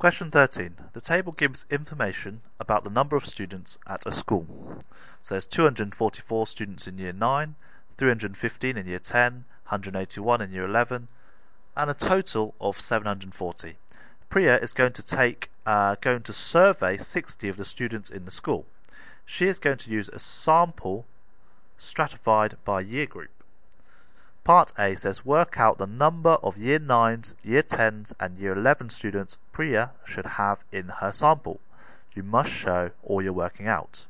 Question 13. The table gives information about the number of students at a school. So there's 244 students in Year 9, 315 in Year 10, 181 in Year 11, and a total of 740. Priya is going to survey 60 of the students in the school. She is going to use a sample stratified by year group. Part A says work out the number of Year 9s, Year 10s and Year 11 students Priya should have in her sample. You must show all you're working out.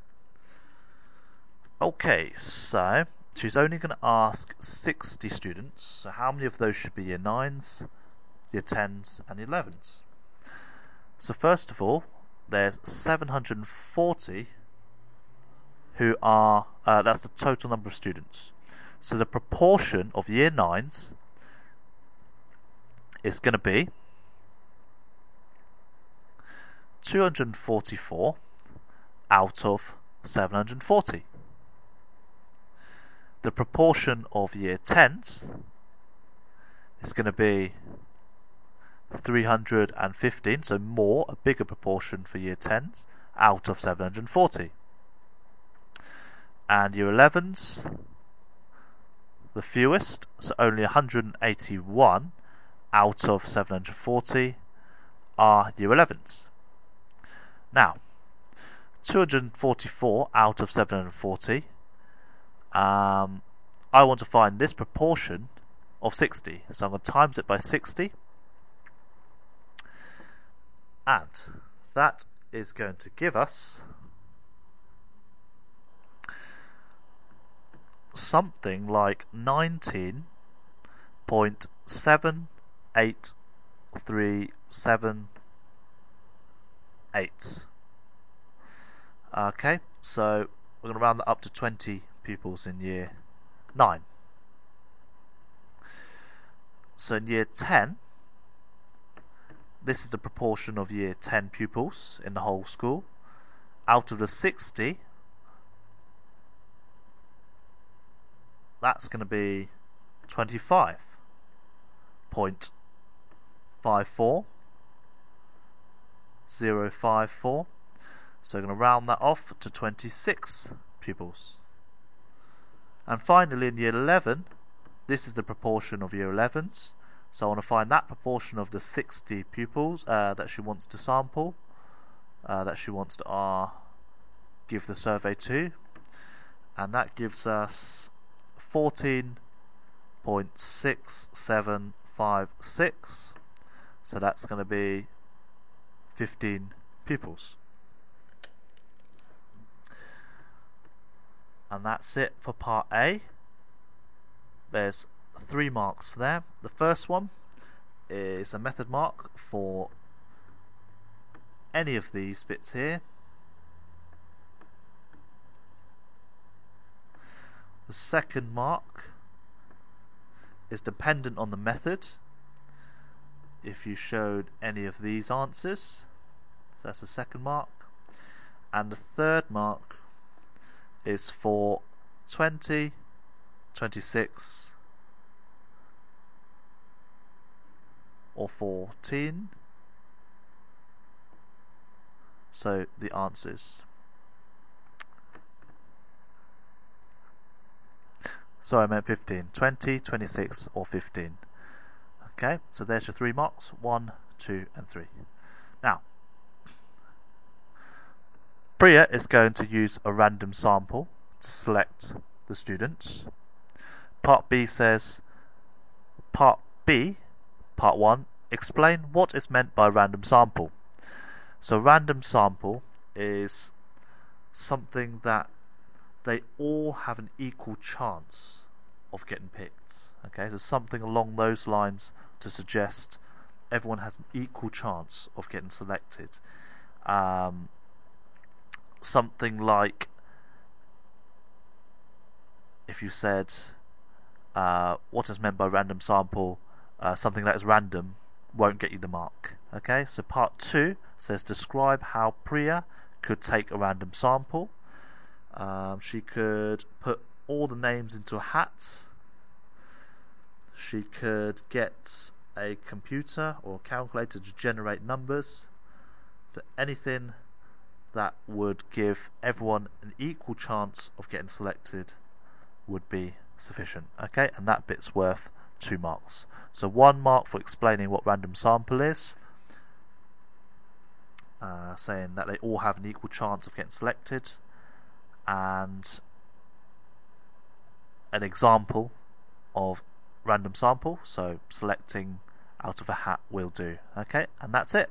Okay, so she's only going to ask 60 students. So how many of those should be Year 9s, Year 10s and Year 11s? So first of all, there's 740 who are, that's the total number of students. So the proportion of Year 9s is going to be 244 out of 740. The proportion of Year 10s is going to be 315, so more, a bigger proportion for Year 10s out of 740. And Year 11s, the fewest, so only 181 out of 740 are Year 11s. Now, 244 out of 740, I want to find this proportion of 60, so I'm going to times it by 60, and that is going to give us something like 19.78378. Okay, so we're going to round that up to 20 pupils in Year 9. So in Year 10, this is the proportion of Year 10 pupils in the whole school. Out of the 60, that's going to be 25.54054. So we're going to round that off to 26 pupils. And finally in Year 11, this is the proportion of Year 11s. So I want to find that proportion of the 60 pupils that she wants to sample, that she wants to give the survey to. And that gives us 14.6756, so that's going to be 15 pupils. And that's it for part A. There's 3 marks there. The first one is a method mark for any of these bits here. The second mark is dependent on the method if you showed any of these answers. So that's the second mark. And the third mark is for 20, 26 or 14. So the answers. Sorry, I meant 15. 20, 26 or 15. Okay, so there's your 3 marks. 1, 2 and 3. Now, Priya is going to use a random sample to select the students. Part B says, Part 1, explain what is meant by random sample. So random sample is something that they all have an equal chance of getting picked. Okay, so something along those lines to suggest everyone has an equal chance of getting selected. Something like if you said what is meant by random sample, something that is random won't get you the mark. Okay, so part 2 says describe how Priya could take a random sample. She could put all the names into a hat. She could get a computer or calculator to generate numbers. But anything that would give everyone an equal chance of getting selected would be sufficient. Okay, and that bit's worth 2 marks. So 1 mark for explaining what random sample is, saying that they all have an equal chance of getting selected, and an example of random sample, so selecting out of a hat will do. Okay, and that's it.